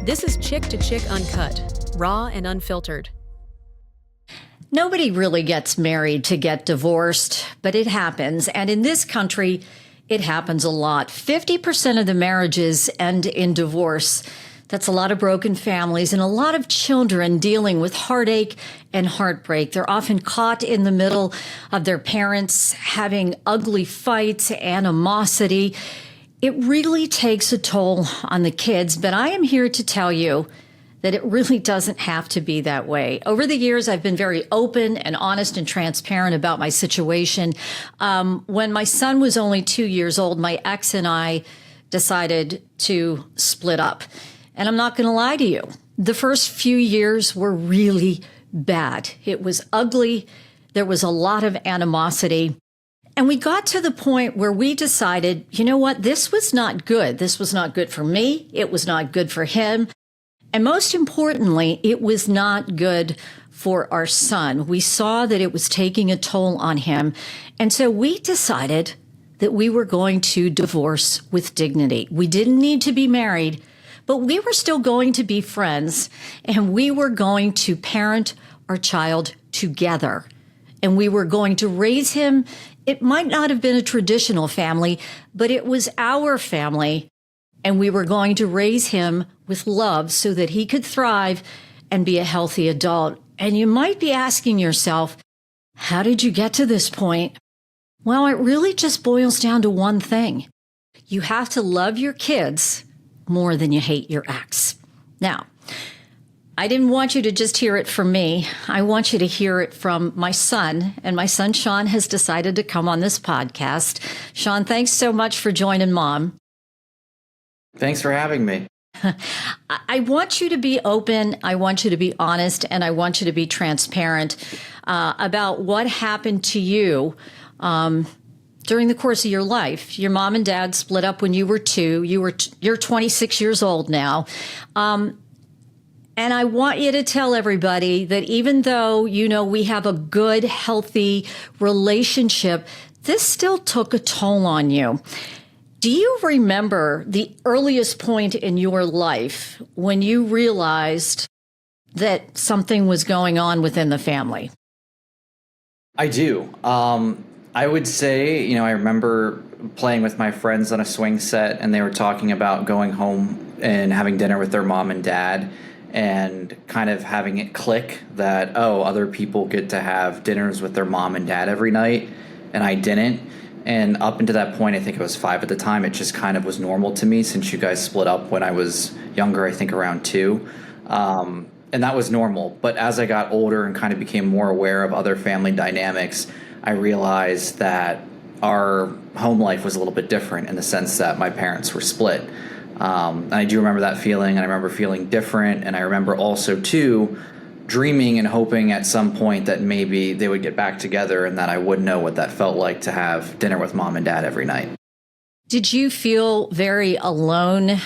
This is Chick2Chick Uncut, raw and unfiltered. Nobody really gets married to get divorced, but it happens. And in this country, it happens a lot. 50% of the marriages end in divorce. That's a lot of broken families and a lot of children dealing with heartache and heartbreak. They're often caught in the middle of their parents having ugly fights, animosity. It really takes a toll on the kids, but I am here to tell you that it really doesn't have to be that way. Over the years, I've been very open and honest and transparent about my situation. When my son was only 2 years old, my ex and I decided to split up. And I'm not going to lie to you. The first few years were really bad. It was ugly. There was a lot of animosity. And we got to the point where we decided, you know what, this was not good. This was not good for me. It was not good for him. And most importantly, it was not good for our son. We saw that it was taking a toll on him. And so we decided that we were going to divorce with dignity. We didn't need to be married, but we were still going to be friends, and we were going to parent our child together. And we were going to raise him. It might not have been a traditional family, but it was our family. And we were going to raise him with love so that he could thrive and be a healthy adult. And you might be asking yourself, how did you get to this point? Well, it really just boils down to one thing. You have to love your kids more than you hate your ex. Now, I didn't want you to just hear it from me. I want you to hear it from my son. And my son, Sean, has decided to come on this podcast. Sean, thanks so much for joining Mom. Thanks for having me. I want you to be open. I want you to be honest. And I want you to be transparent about what happened to you during the course of your life. Your mom and dad split up when you were 2. You're 26 years old now. And I want you to tell everybody that even though, you know, we have a good, healthy relationship, this still took a toll on you. Do you remember the earliest point in your life when you realized that something was going on within the family? I do. I would say, I remember playing with my friends on a swing set, and they were talking about going home and having dinner with their mom and dad, and kind of having it click that, other people get to have dinners with their mom and dad every night, and I didn't. And up until that point, I think I was 5 at the time, it just kind of was normal to me since you guys split up when I was younger, I think around 2. And that was normal. But as I got older and kind of became more aware of other family dynamics, I realized that our home life was a little bit different in the sense that my parents were split. And I do remember that feeling, and I remember feeling different. And I remember also, too, dreaming and hoping at some point that maybe they would get back together and that I would know what that felt like to have dinner with mom and dad every night. Did you feel very alone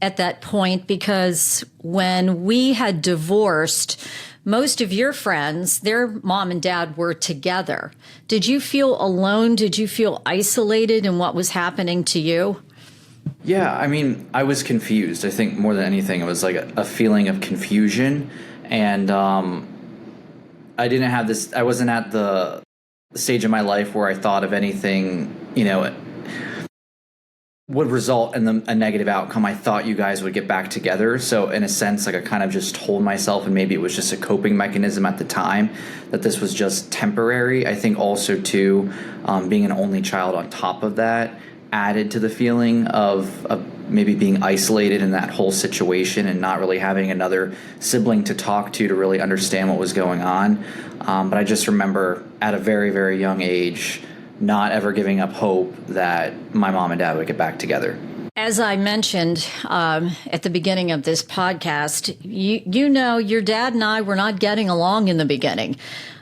at that point? Because when we had divorced, most of your friends, their mom and dad were together. Did you feel alone? Did you feel isolated in what was happening to you? Yeah, I was confused. I think more than anything, it was like a feeling of confusion. And I didn't have this, I wasn't at the stage of my life where I thought of anything, would result in a negative outcome. I thought you guys would get back together. So in a sense, I kind of just told myself, and maybe it was just a coping mechanism at the time, that this was just temporary. I think also, too, being an only child on top of that added to the feeling of maybe being isolated in that whole situation and not really having another sibling to talk to really understand what was going on. But I just remember at a very, very young age not ever giving up hope that my mom and dad would get back together. As I mentioned at the beginning of this podcast, your dad and I were not getting along in the beginning.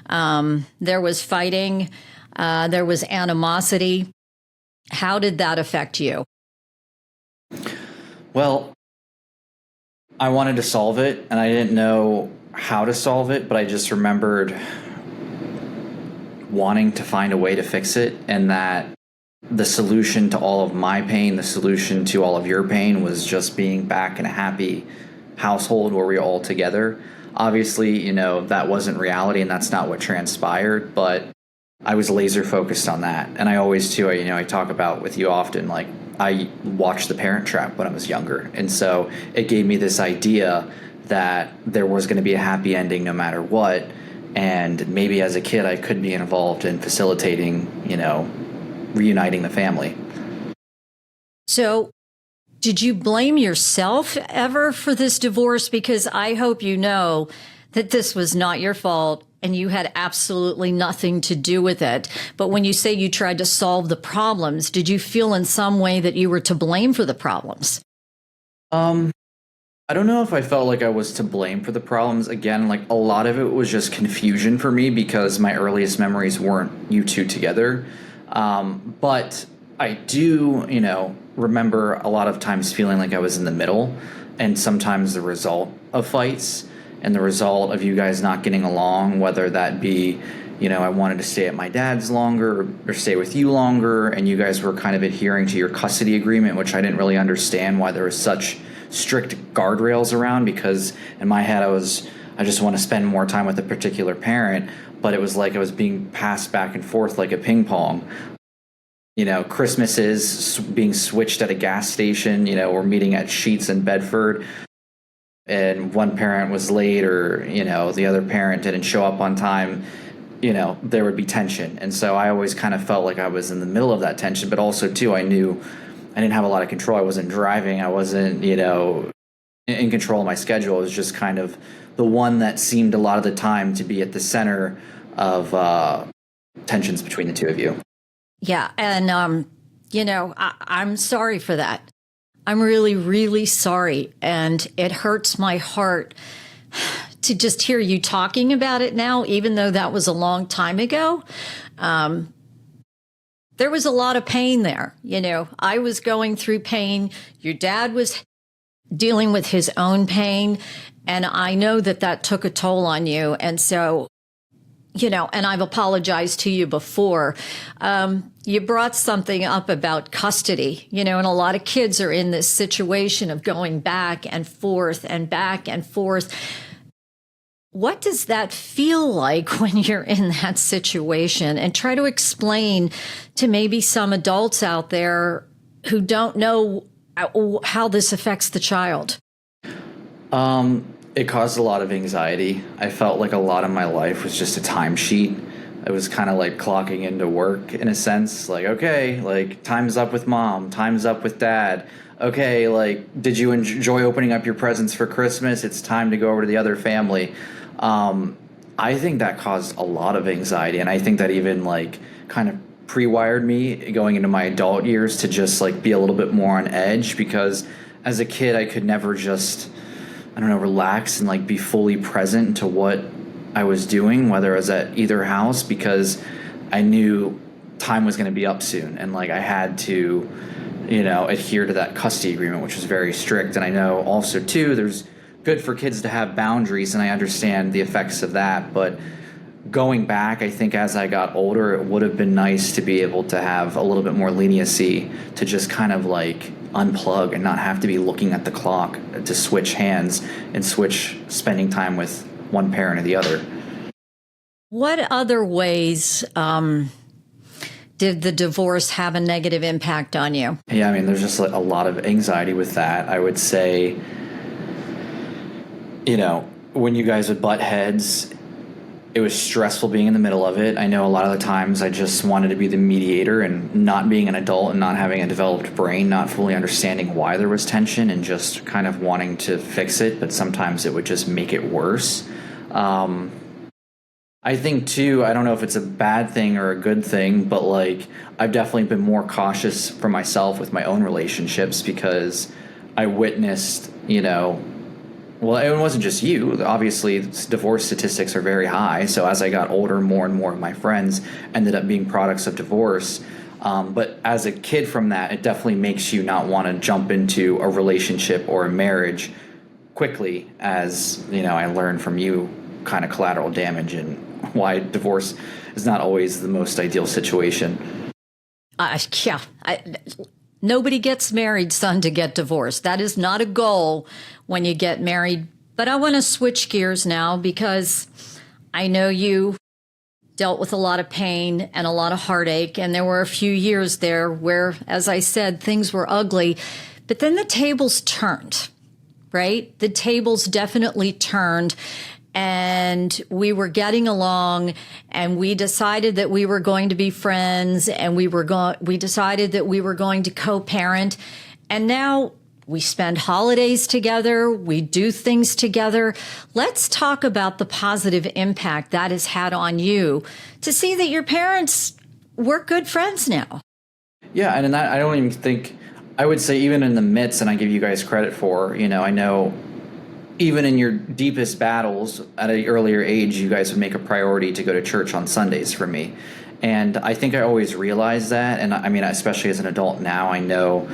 There was fighting. There was animosity. How did that affect you? Well, I wanted to solve it, and I didn't know how to solve it, but I just remembered wanting to find a way to fix it, and that the solution to all of my pain, the solution to all of your pain, was just being back in a happy household where we were all together. Obviously, that wasn't reality and that's not what transpired, but I was laser focused on that. And I always too, I talk about with you often, like I watched The Parent Trap when I was younger. And so it gave me this idea that there was going to be a happy ending no matter what. And maybe as a kid, I could be involved in facilitating, reuniting the family. So did you blame yourself ever for this divorce? Because I hope you know that this was not your fault and you had absolutely nothing to do with it. But when you say you tried to solve the problems, did you feel in some way that you were to blame for the problems? I don't know if I felt like I was to blame for the problems. Again, like a lot of it was just confusion for me because my earliest memories weren't you two together. But I do, remember a lot of times feeling like I was in the middle, and sometimes the result of fights and the result of you guys not getting along, whether that be, I wanted to stay at my dad's longer or stay with you longer, and you guys were kind of adhering to your custody agreement, which I didn't really understand why there was such strict guardrails around, because in my head I just want to spend more time with a particular parent, but it was like I was being passed back and forth like a ping pong. Christmases being switched at a gas station, we're meeting at Sheetz in Bedford, and one parent was late or, the other parent didn't show up on time, there would be tension. And so I always kind of felt like I was in the middle of that tension, but also too, I knew I didn't have a lot of control. I wasn't driving. I wasn't, in control of my schedule. It was just kind of the one that seemed a lot of the time to be at the center of tensions between the two of you. Yeah. And, I'm sorry for that. I'm really, really sorry. And it hurts my heart to just hear you talking about it now, even though that was a long time ago. There was a lot of pain there. I was going through pain. Your dad was dealing with his own pain. And I know that took a toll on you. And so, and I've apologized to you before. You brought something up about custody, and a lot of kids are in this situation of going back and forth and back and forth. What does that feel like when you're in that situation? And try to explain to maybe some adults out there who don't know how this affects the child. It caused a lot of anxiety. I felt like a lot of my life was just a timesheet. It was kind of like clocking into work in a sense. Like, okay, like time's up with mom, time's up with dad. Okay, like, did you enjoy opening up your presents for Christmas? It's time to go over to the other family. I think that caused a lot of anxiety, and I think that even like kind of pre-wired me going into my adult years to just like be a little bit more on edge, because as a kid I could never just, relax and like be fully present to what I was doing, whether I was at either house, because I knew time was going to be up soon, and like I had to, adhere to that custody agreement, which was very strict. And I know also too, there's good for kids to have boundaries, and I understand the effects of that. But going back, I think as I got older, it would have been nice to be able to have a little bit more leniency to just kind of like unplug and not have to be looking at the clock to switch hands and switch spending time with one parent or the other. What other ways did the divorce have a negative impact on you? Yeah, there's just a lot of anxiety with that. I would say, when you guys would butt heads, it was stressful being in the middle of it. I know a lot of the times I just wanted to be the mediator, and not being an adult and not having a developed brain, not fully understanding why there was tension and just kind of wanting to fix it, but sometimes it would just make it worse. I think too, I don't know if it's a bad thing or a good thing, but like I've definitely been more cautious for myself with my own relationships, because I witnessed, well, it wasn't just you. Obviously, divorce statistics are very high. So as I got older, more and more of my friends ended up being products of divorce. But as a kid from that, it definitely makes you not want to jump into a relationship or a marriage quickly, as, I learned from you kind of collateral damage and why divorce is not always the most ideal situation. Nobody gets married, son, to get divorced. That is not a goal when you get married. But I want to switch gears now because I know you dealt with a lot of pain and a lot of heartache. And there were a few years there where, as I said, things were ugly. But then the tables turned, right? The tables definitely turned. And we were getting along, and we decided that we were going to be friends, and we decided that we were going to co-parent. And now we spend holidays together. We do things together. Let's talk about the positive impact that has had on you to see that your parents were good friends now. Yeah, and in that, I don't even think, I would say even in the midst, and I give you guys credit for, I know even in your deepest battles at an earlier age, you guys would make a priority to go to church on Sundays for me. And I think I always realized that. And I mean, especially as an adult now, I know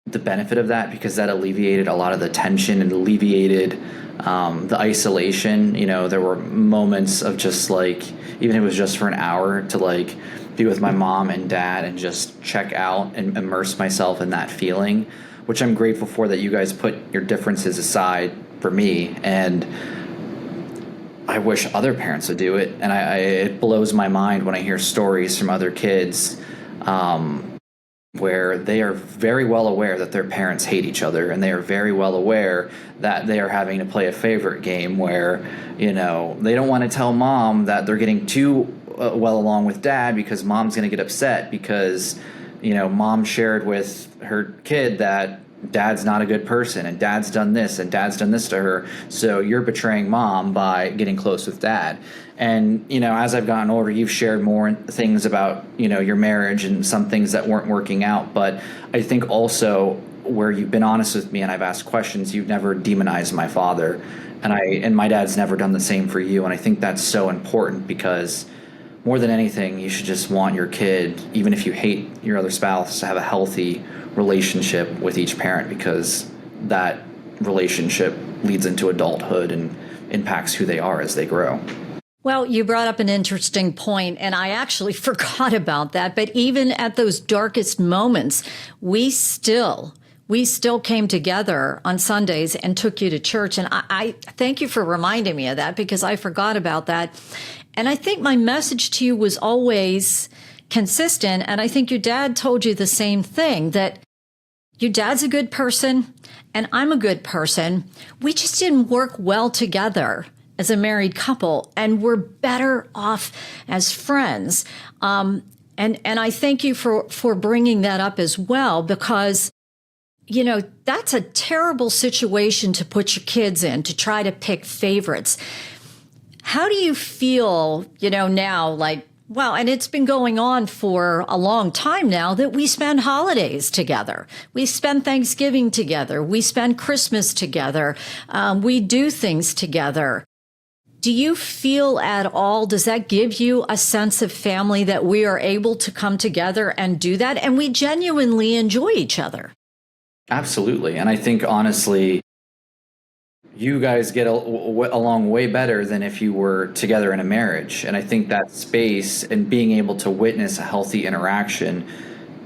the benefit of that, because that alleviated a lot of the tension and alleviated the isolation. There were moments of just like, even if it was just for an hour, to like be with my mom and dad and just check out and immerse myself in that feeling, which I'm grateful for, that you guys put your differences aside for me. And I wish other parents would do it. And it blows my mind when I hear stories from other kids where they are very well aware that their parents hate each other, and they are very well aware that they are having to play a favorite game where, they don't want to tell mom that they're getting too well along with dad, because mom's going to get upset because mom shared with her kid that dad's not a good person, and dad's done this, and dad's done this to her. So you're betraying mom by getting close with dad. And, as I've gotten older, you've shared more things about, your marriage and some things that weren't working out. But I think also where you've been honest with me and I've asked questions, you've never demonized my father. And my dad's never done the same for you. And I think that's so important, because more than anything, you should just want your kid, even if you hate your other spouse, to have a healthy relationship with each parent, because that relationship leads into adulthood and impacts who they are as they grow. Well, you brought up an interesting point, and I actually forgot about that. But even at those darkest moments, we still came together on Sundays and took you to church. And I thank you for reminding me of that, because I forgot about that. And I think my message to you was always consistent. And I think your dad told you the same thing, that your dad's a good person and I'm a good person. We just didn't work well together as a married couple, and we're better off as friends. And I thank you for bringing that up as well, because that's a terrible situation to put your kids in, to try to pick favorites. How do you feel, now, like, well, and it's been going on for a long time now, that we spend holidays together. We spend Thanksgiving together. We spend Christmas together. We do things together. Do you feel at all, does that give you a sense of family, that we are able to come together and do that, and we genuinely enjoy each other? Absolutely. And I think, honestly, you guys get along way better than if you were together in a marriage. And I think that space and being able to witness a healthy interaction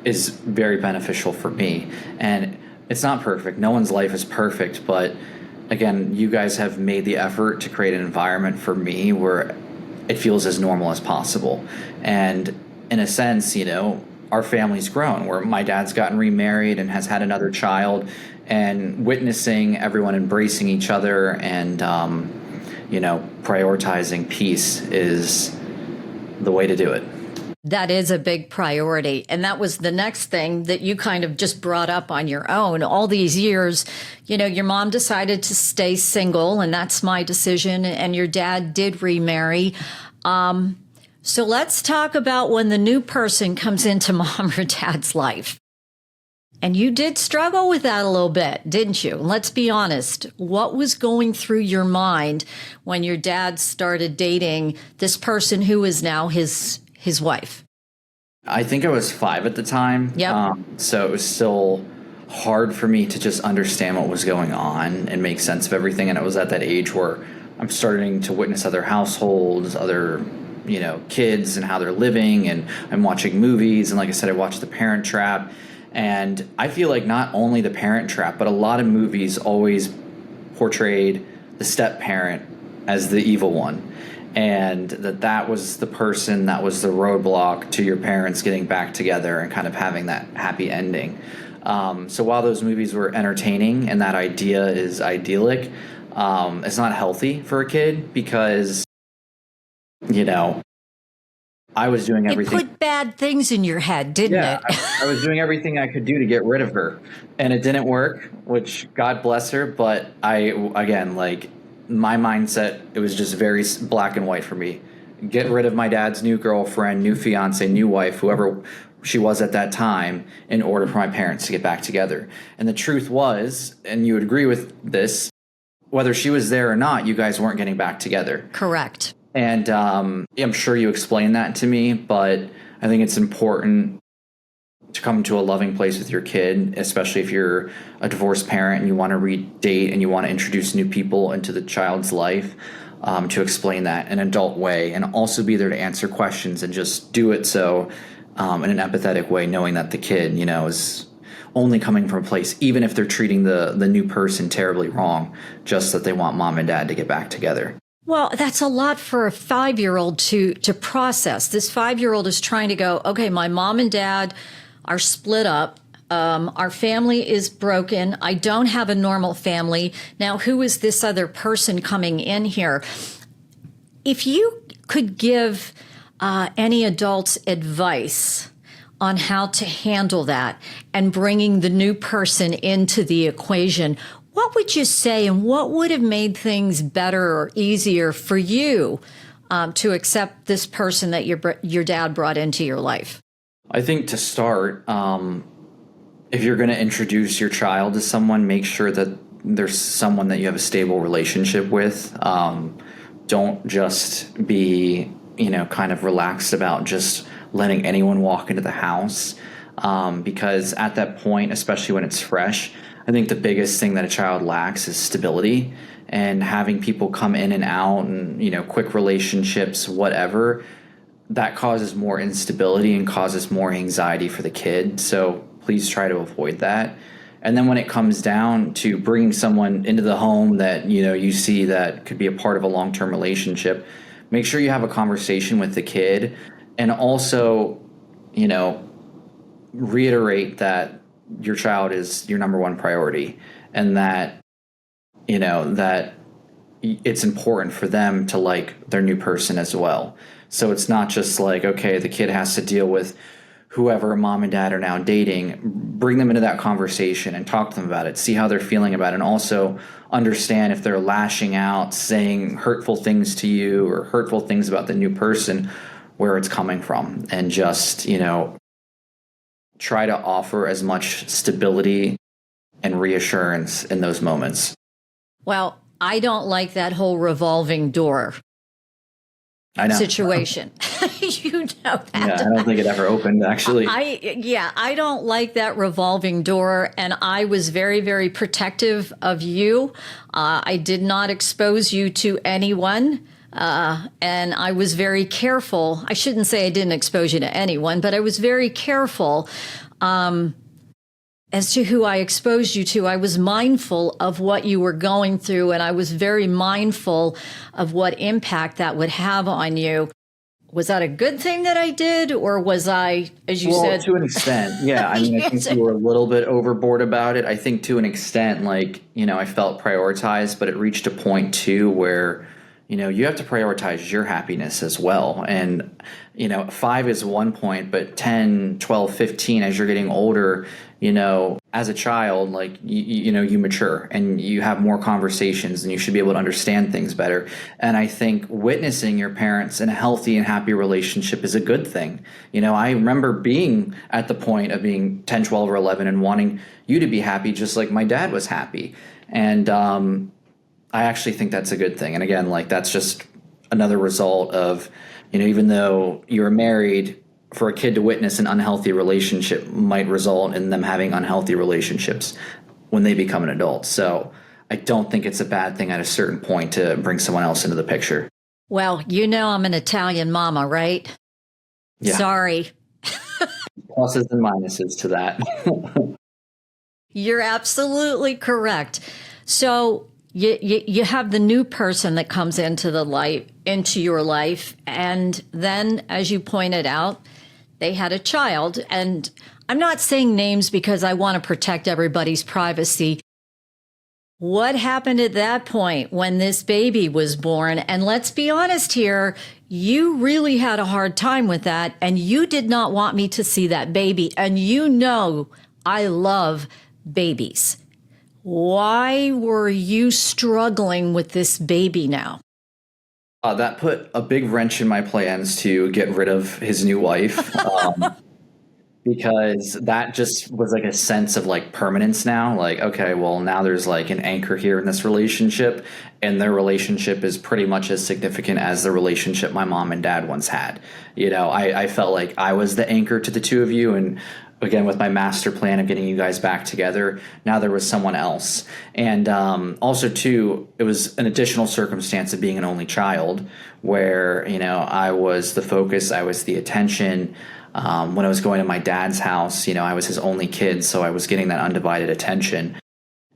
is very beneficial for me. And it's not perfect. No one's life is perfect. But again, you guys have made the effort to create an environment for me where it feels as normal as possible. And in a sense, our family's grown, where my dad's gotten remarried and has had another child, and witnessing everyone embracing each other and, prioritizing peace is the way to do it. That is a big priority. And that was the next thing that you kind of just brought up on your own. All these years, your mom decided to stay single, and that's my decision. And your dad did remarry. So let's talk about when the new person comes into mom or dad's life. And you did struggle with that a little bit, didn't you? Let's be honest. What was going through your mind when your dad started dating this person who is now his wife? I think I was 5 at the time. Yep. So it was still hard for me to just understand what was going on and make sense of everything. And it was at that age where I'm starting to witness other households, other kids and how they're living, and I'm watching movies, and like I said, I watched The Parent Trap, and I feel like not only The Parent Trap, but a lot of movies always portrayed the step parent as the evil one, and that was the person that was the roadblock to your parents getting back together and kind of having that happy ending. So while those movies were entertaining and that idea is idyllic, it's not healthy for a kid because, I was doing everything. It put bad things in your head, didn't it? I was doing everything I could do to get rid of her, and it didn't work, which God bless her. But my mindset, it was just very black and white for me. Get rid of my dad's new girlfriend, new fiance, new wife, whoever she was at that time, in order for my parents to get back together. And the truth was, and you would agree with this, whether she was there or not, you guys weren't getting back together. Correct. And I'm sure you explained that to me, but I think it's important to come to a loving place with your kid, especially if you're a divorced parent and you want to redate and you want to introduce new people into the child's life, to explain that in an adult way, and also be there to answer questions, and just do it so in an empathetic way, knowing that the kid, is only coming from a place, even if they're treating the new person terribly wrong, just that they want mom and dad to get back together. Well, that's a lot for a 5-year-old to process. This 5-year-old is trying to go, okay, my mom and dad are split up. Our family is broken. I don't have a normal family. Now, who is this other person coming in here? If you could give any adults advice on how to handle that and bringing the new person into the equation, what would you say, and what would have made things better or easier for you to accept this person that your dad brought into your life? I think to start, if you're going to introduce your child to someone, make sure that there's someone that you have a stable relationship with. Don't just be, kind of relaxed about just letting anyone walk into the house, because at that point, especially when it's fresh, I think the biggest thing that a child lacks is stability, and having people come in and out and, quick relationships, whatever, that causes more instability and causes more anxiety for the kid. So please try to avoid that. And then when it comes down to bringing someone into the home that, you see that could be a part of a long-term relationship, make sure you have a conversation with the kid, and also, reiterate that your child is your number one priority, and that, that it's important for them to like their new person as well. So it's not just like, okay, the kid has to deal with whoever mom and dad are now dating. Bring them into that conversation and talk to them about it, see how they're feeling about it, and also understand if they're lashing out, saying hurtful things to you or hurtful things about the new person, where it's coming from, and just, try to offer as much stability and reassurance in those moments. Well, I don't like that whole revolving door situation. You know that. Yeah, I don't think it ever opened, actually. I don't like that revolving door, and I was very, very protective of you. I did not expose you to anyone. And I was very careful. I shouldn't say I didn't expose you to anyone, but I was very careful as to who I exposed you to. I was mindful of what you were going through, and I was very mindful of what impact that would have on you. Was that a good thing that I did, or was I, as you said? To an extent, yeah. I mean, I think you were a little bit overboard about it. I think to an extent, I felt prioritized, but it reached a point too where, you have to prioritize your happiness as well. And, 5 is one point, but 10, 12, 15, as you're getting older, as a child, you mature and you have more conversations and you should be able to understand things better. And I think witnessing your parents in a healthy and happy relationship is a good thing. I remember being at the point of being 10, 12, or 11 and wanting you to be happy just like my dad was happy. And, I actually think that's a good thing. And again, that's just another result of, even though you're married, for a kid to witness an unhealthy relationship might result in them having unhealthy relationships when they become an adult. So I don't think it's a bad thing at a certain point to bring someone else into the picture. Well, I'm an Italian mama, right? Yeah. Sorry. Pluses and minuses to that. You're absolutely correct. So you have the new person that comes into your life, and then, as you pointed out, they had a child. And I'm not saying names because I want to protect everybody's privacy. What happened at that point when this baby was born? And let's be honest here, you really had a hard time with that, and you did not want me to see that baby. And I love babies. Why were you struggling with this baby now? That put a big wrench in my plans to get rid of his new wife. Because that just was like a sense of like permanence now. Like, okay, well, now there's like an anchor here in this relationship, and their relationship is pretty much as significant as the relationship my mom and dad once had. I felt like I was the anchor to the two of you, and again, with my master plan of getting you guys back together, now there was someone else. And also, too, it was an additional circumstance of being an only child where, I was the focus, I was the attention. When I was going to my dad's house, I was his only kid, so I was getting that undivided attention.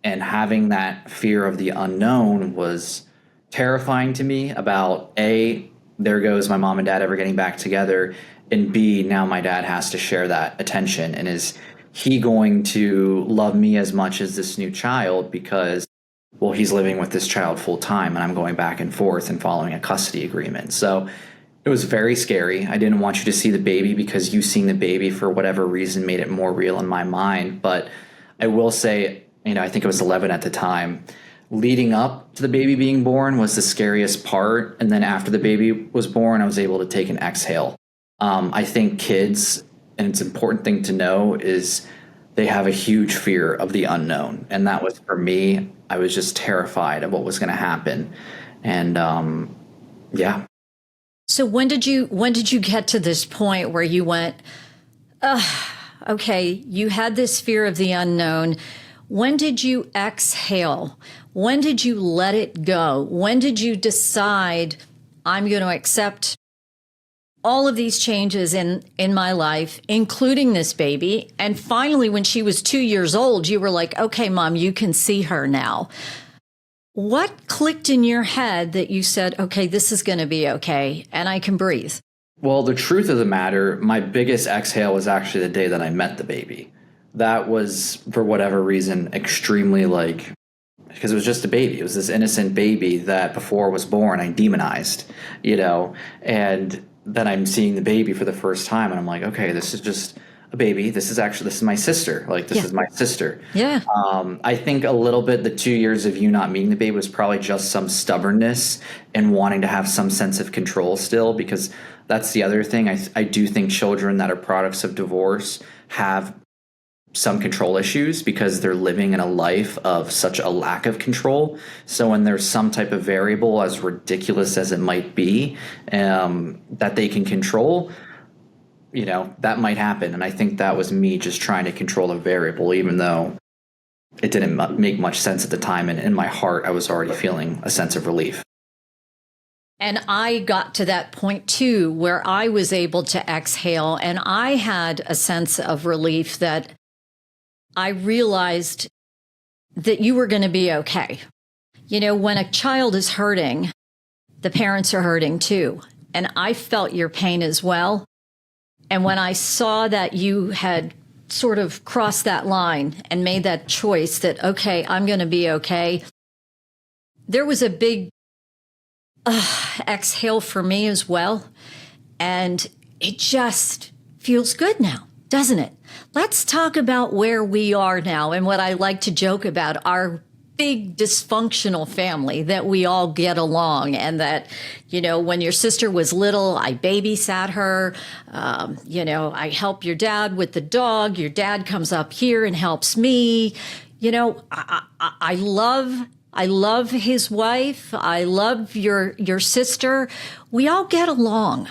And having that fear of the unknown was terrifying to me about A, there goes my mom and dad ever getting back together, and B, now my dad has to share that attention. And is he going to love me as much as this new child because, well, he's living with this child full time and I'm going back and forth and following a custody agreement. So it was very scary. I didn't want you to see the baby because you seeing the baby for whatever reason made it more real in my mind. But I will say, I think I was 11 at the time. Leading up to the baby being born was the scariest part. And then after the baby was born, I was able to take an exhale. I think kids, and it's an important thing to know, is they have a huge fear of the unknown. And that was for me. I was just terrified of what was going to happen. And yeah. So when did you get to this point where you went, okay, you had this fear of the unknown. When did you exhale? When did you let it go? When did you decide I'm going to accept all of these changes in my life, including this baby? And finally, when she was 2 years old, you were like, okay, Mom, you can see her now. What clicked in your head that you said, okay, this is going to be okay, and I can breathe? Well, the truth of the matter, my biggest exhale was actually the day that I met the baby. That was, for whatever reason, extremely because it was just a baby. It was this innocent baby that before it was born, I demonized, and then I'm seeing the baby for the first time and I'm like, okay, this is just a baby. This is my sister. This is my sister. Yeah. I think a little bit, the 2 years of you not meeting the baby was probably just some stubbornness and wanting to have some sense of control still, because that's the other thing. I do think children that are products of divorce have some control issues because they're living in a life of such a lack of control. So when there's some type of variable, as ridiculous as it might be, that they can control, that might happen. And I think that was me just trying to control a variable, even though it didn't make much sense at the time. And in my heart, I was already feeling a sense of relief. And I got to that point too, where I was able to exhale, and I had a sense of relief that I realized that you were going to be okay. When a child is hurting, the parents are hurting too. And I felt your pain as well. And when I saw that you had sort of crossed that line and made that choice that, okay, I'm going to be okay, there was a big exhale for me as well. And it just feels good now, doesn't it? Let's talk about where we are now and what I like to joke about, our big dysfunctional family that we all get along, and that, when your sister was little, I babysat her. I help your dad with the dog. Your dad comes up here and helps me. I love his wife. I love your sister. We all get along.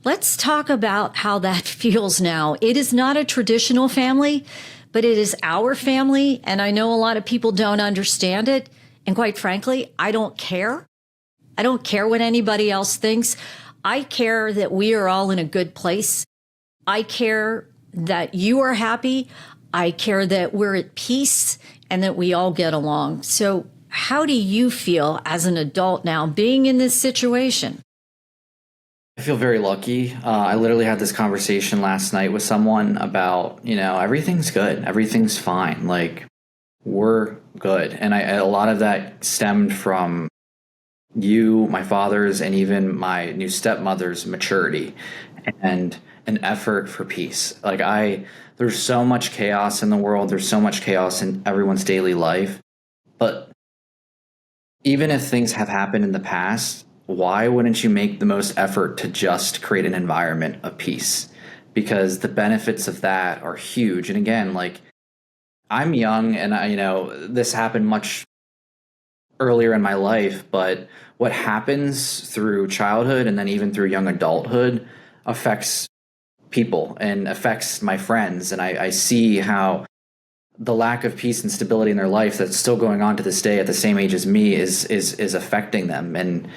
Let's talk about how that feels now. It is not a traditional family, but it is our family. And I know a lot of people don't understand it. And quite frankly, I don't care. I don't care what anybody else thinks. I care that we are all in a good place. I care that you are happy. I care that we're at peace and that we all get along. So how do you feel as an adult now being in this situation? I feel very lucky. I literally had this conversation last night with someone about, everything's good. Everything's fine. Like, we're good. And a lot of that stemmed from you, my father's, and even my new stepmother's maturity and an effort for peace. There's so much chaos in the world. There's so much chaos in everyone's daily life. But even if things have happened in the past, why wouldn't you make the most effort to just create an environment of peace? Because the benefits of that are huge. And again, I'm young and this happened much earlier in my life, but what happens through childhood and then even through young adulthood affects people and affects my friends. And I see how the lack of peace and stability in their life that's still going on to this day at the same age as me is affecting them and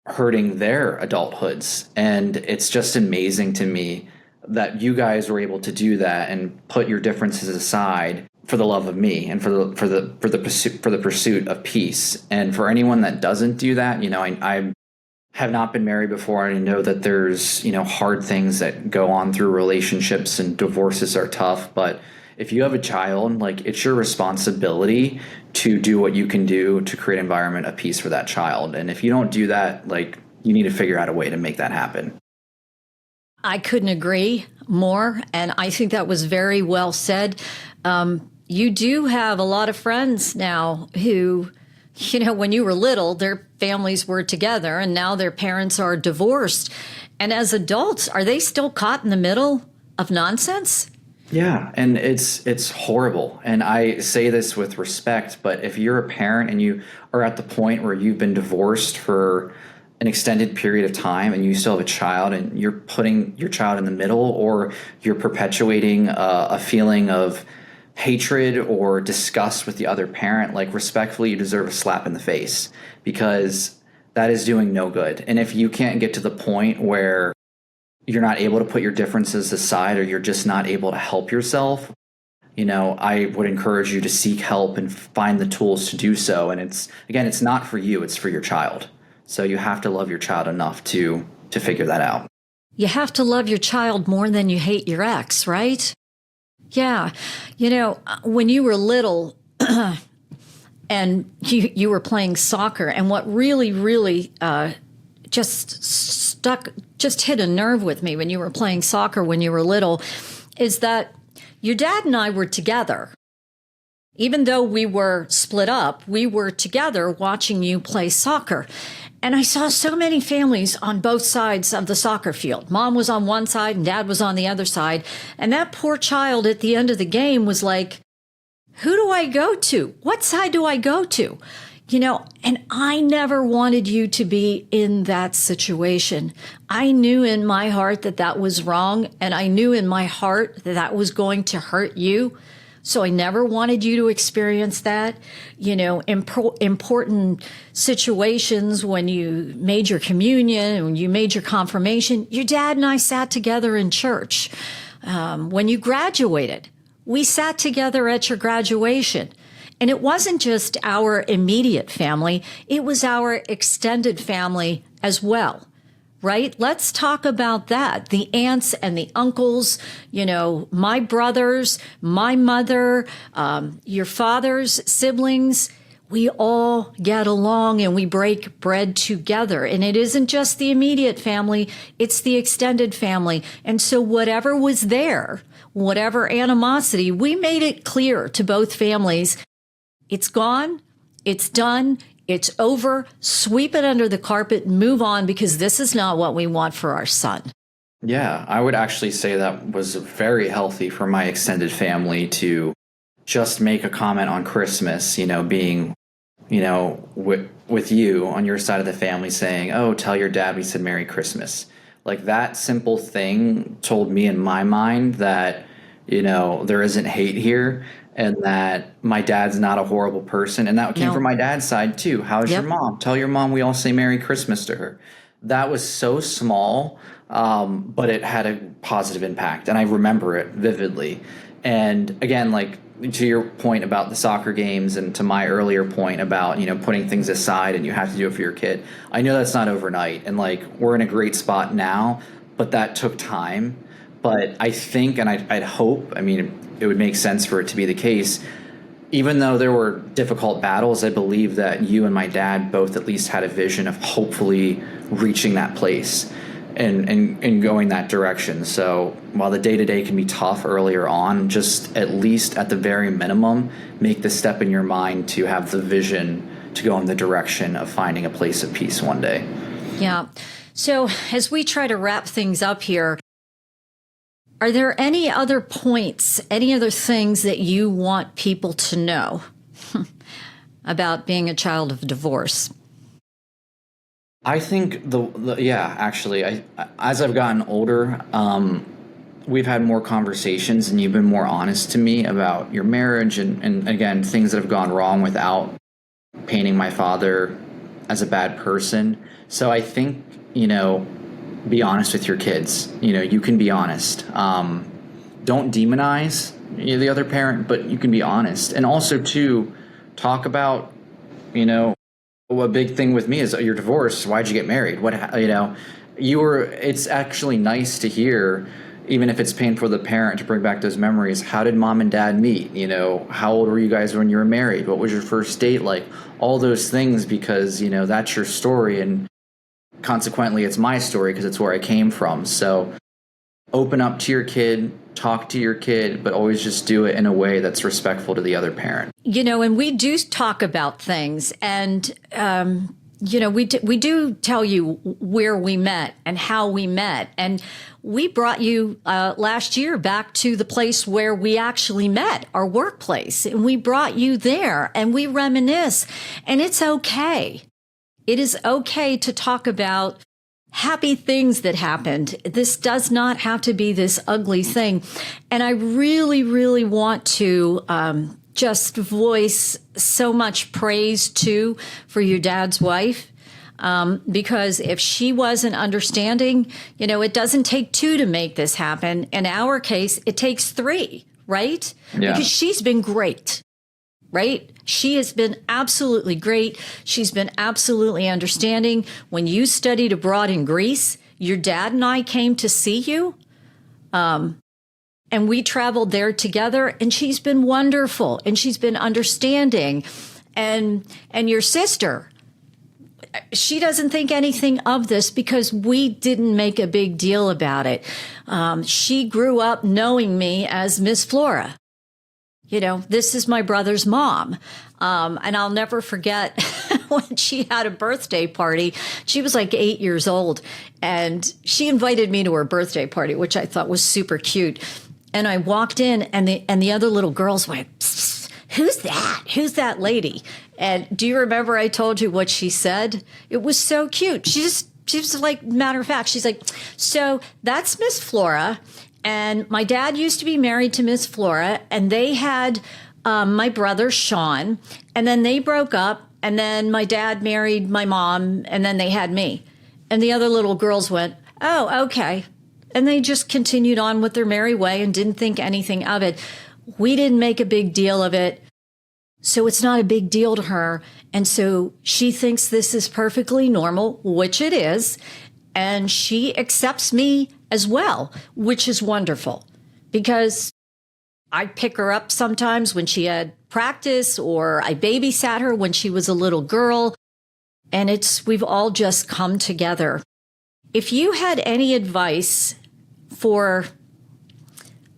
hurting their adulthoods. And it's just amazing to me that you guys were able to do that and put your differences aside for the love of me and for the pursuit of peace. And for anyone that doesn't do that, I have not been married before, and I know that there's hard things that go on through relationships, and divorces are tough. But if you have a child, it's your responsibility to do what you can do to create an environment of peace for that child. And if you don't do that, you need to figure out a way to make that happen. I couldn't agree more. And I think that was very well said. You do have a lot of friends now who, when you were little, their families were together and now their parents are divorced. And as adults, are they still caught in the middle of nonsense? Yeah, and it's horrible. And I say this with respect, but if you're a parent and you are at the point where you've been divorced for an extended period of time and you still have a child and you're putting your child in the middle, or you're perpetuating a feeling of hatred or disgust with the other parent, respectfully, you deserve a slap in the face, because that is doing no good. And if you can't get to the point where you're not able to put your differences aside, or you're just not able to help yourself, I would encourage you to seek help and find the tools to do so. And it's not for you, it's for your child. So you have to love your child enough to figure that out. You have to love your child more than you hate your ex, right? Yeah. When you were little and you were playing soccer, and what really, really just hit a nerve with me when you were playing soccer when you were little, is that your dad and I were together. Even though we were split up, we were together watching you play soccer. And I saw so many families on both sides of the soccer field. Mom was on one side and dad was on the other side. And that poor child at the end of the game was like, who do I go to? What side do I go to? And I never wanted you to be in that situation. I knew in my heart that that was wrong. And I knew in my heart that that was going to hurt you. So I never wanted you to experience that. Important situations when you made your communion and when you made your confirmation, your dad and I sat together in church. When you graduated, we sat together at your graduation. And it wasn't just our immediate family, it was our extended family as well. Right? Let's talk about that. The aunts and the uncles, my brothers, my mother, your father's siblings, we all get along and we break bread together. And it isn't just the immediate family, it's the extended family. And so whatever was there, whatever animosity, we made it clear to both families, it's gone, it's done, it's over, sweep it under the carpet, move on, because this is not what we want for our son. Yeah, I would actually say that was very healthy for my extended family to just make a comment on Christmas, being, with you on your side of the family saying, oh, tell your dad we said Merry Christmas. That simple thing told me in my mind that, there isn't hate here. and that my dad's not a horrible person. And that came No. from my dad's side too. How's your Yep. mom? Tell your mom we all say Merry Christmas to her. That was so small, but it had a positive impact. And I remember it vividly. And again, like to your point about the soccer games and to my earlier point about, putting things aside and you have to do it for your kid. I know that's not overnight. And like we're in a great spot now, but that took time. But I think, and I'd hope, I mean, it would make sense for it to be the case. Even though there were difficult battles, I believe that you and my dad both at least had a vision of hopefully reaching that place and going that direction. So while the day-to-day can be tough earlier on, just at least at the very minimum, make the step in your mind to have the vision to go in the direction of finding a place of peace one day. Yeah. So as we try to wrap things up here, are there any other points, any other things that you want people to know about being a child of divorce? I think actually, as I've gotten older, we've had more conversations and you've been more honest to me about your marriage and again, things that have gone wrong without painting my father as a bad person. So I think, be honest with your kids. You can be honest. Don't demonize the other parent, but you can be honest. And also, too, talk about, a big thing with me is you're divorced. Why'd you get married? It's actually nice to hear, even if it's painful for the parent to bring back those memories. How did mom and dad meet? How old were you guys when you were married? What was your first date like? All those things, because, that's your story. And consequently, it's my story because it's where I came from. So open up to your kid, talk to your kid, but always just do it in a way that's respectful to the other parent. And we do talk about things, and we do tell you where we met and how we met, and we brought you last year back to the place where we actually met, our workplace, and we brought you there, and we reminisce, and it's okay. It is okay to talk about happy things that happened. This does not have to be this ugly thing. And I really, really want to just voice so much praise, too, for your dad's wife. Because if she wasn't understanding, it doesn't take two to make this happen. In our case, it takes three, right? Yeah. Because she's been great. Right? She has been absolutely great. She's been absolutely understanding. When you studied abroad in Greece, your dad and I came to see you. And we traveled there together, and she's been wonderful, and she's been understanding. And your sister, she doesn't think anything of this because we didn't make a big deal about it. She grew up knowing me as Miss Flora. This is my brother's mom. And I'll never forget when she had a birthday party. She was like 8 years old, and she invited me to her birthday party, which I thought was super cute. And I walked in, and the other little girls went, "Psst, who's that? Who's that lady?" And do you remember I told you what she said? It was so cute. She was like, matter of fact, she's like, "So that's Miss Flora. And my dad used to be married to Miss Flora, and they had my brother, Sean, and then they broke up, and then my dad married my mom, and then they had me." And the other little girls went, "Oh, okay." And they just continued on with their merry way and didn't think anything of it. We didn't make a big deal of it, so it's not a big deal to her. And so she thinks this is perfectly normal, which it is, and she accepts me as well, which is wonderful, because I pick her up sometimes when she had practice, or I babysat her when she was a little girl, and we've all just come together. If you had any advice for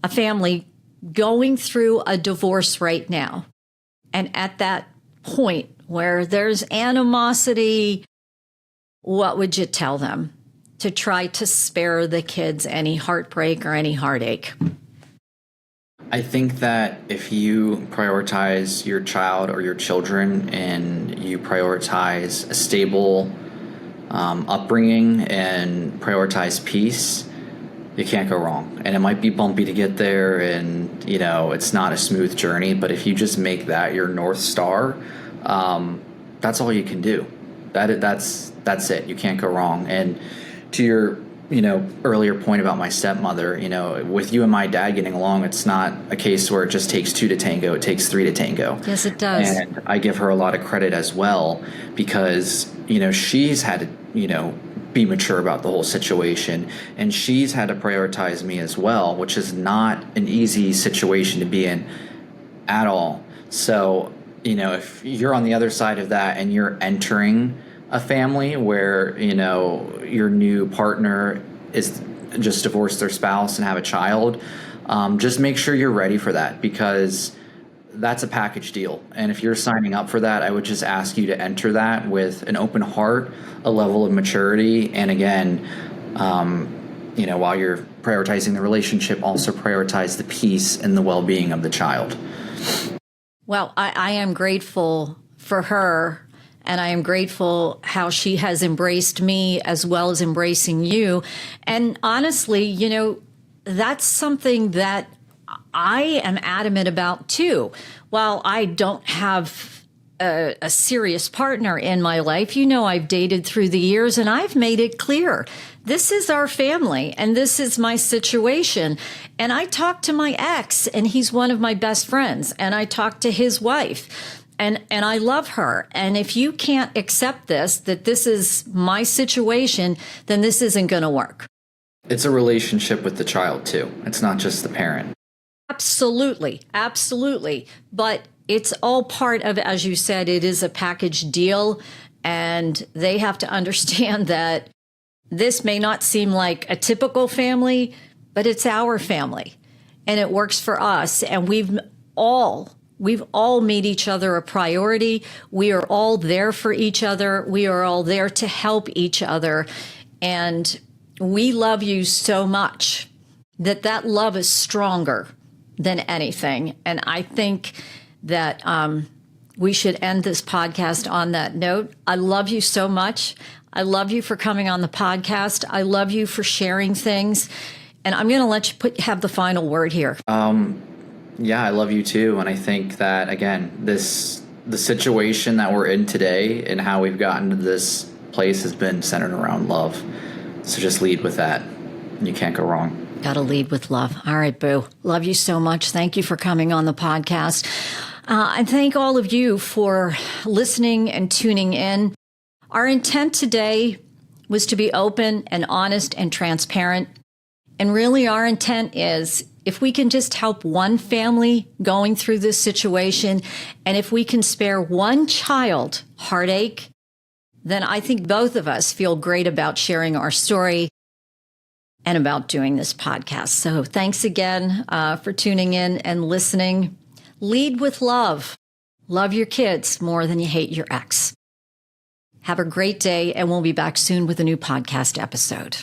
a family going through a divorce right now, and at that point where there's animosity, what would you tell them to try to spare the kids any heartbreak or any heartache? I think that if you prioritize your child or your children and you prioritize a stable upbringing and prioritize peace, you can't go wrong. And it might be bumpy to get there, and it's not a smooth journey, but if you just make that your North Star, that's all you can do. That's it. You can't go wrong. And to your earlier point about my stepmother, with you and my dad getting along, it's not a case where it just takes two to tango, it takes three to tango. Yes, it does. And I give her a lot of credit as well, because she's had to be mature about the whole situation, and she's had to prioritize me as well, which is not an easy situation to be in at all. So if you're on the other side of that and you're entering a family where your new partner is just divorced their spouse and have a child, just make sure you're ready for that, because that's a package deal. And if you're signing up for that, I would just ask you to enter that with an open heart, a level of maturity, and again, while you're prioritizing the relationship, also prioritize the peace and the well-being of the child. Well, I am grateful for her, and I am grateful how she has embraced me as well as embracing you. And honestly, that's something that I am adamant about too. While I don't have a serious partner in my life, I've dated through the years, and I've made it clear, this is our family and this is my situation. And I talked to my ex, and he's one of my best friends, and I talked to his wife, and I love her. And if you can't accept that this is my situation, then this isn't going to work. It's a relationship with the child too. It's not just the parent. Absolutely. Absolutely. But it's all part of, as you said, it is a package deal, and they have to understand that this may not seem like a typical family, but it's our family, and it works for us. And we've all made each other a priority. We are all there for each other. We are all there to help each other. And we love you so much that love is stronger than anything. And I think that we should end this podcast on that note. I love you so much. I love you for coming on the podcast. I love you for sharing things. And I'm going to let you have the final word here. Yeah, I love you too. And I think that, again, the situation that we're in today and how we've gotten to this place has been centered around love. So just lead with that, and you can't go wrong. Got to lead with love. All right, Boo. Love you so much. Thank you for coming on the podcast. And thank all of you for listening and tuning in. Our intent today was to be open and honest and transparent. And really, our intent is, if we can just help one family going through this situation, and if we can spare one child heartache, then I think both of us feel great about sharing our story and about doing this podcast. So thanks again for tuning in and listening. Lead with love. Love your kids more than you hate your ex. Have a great day, and we'll be back soon with a new podcast episode.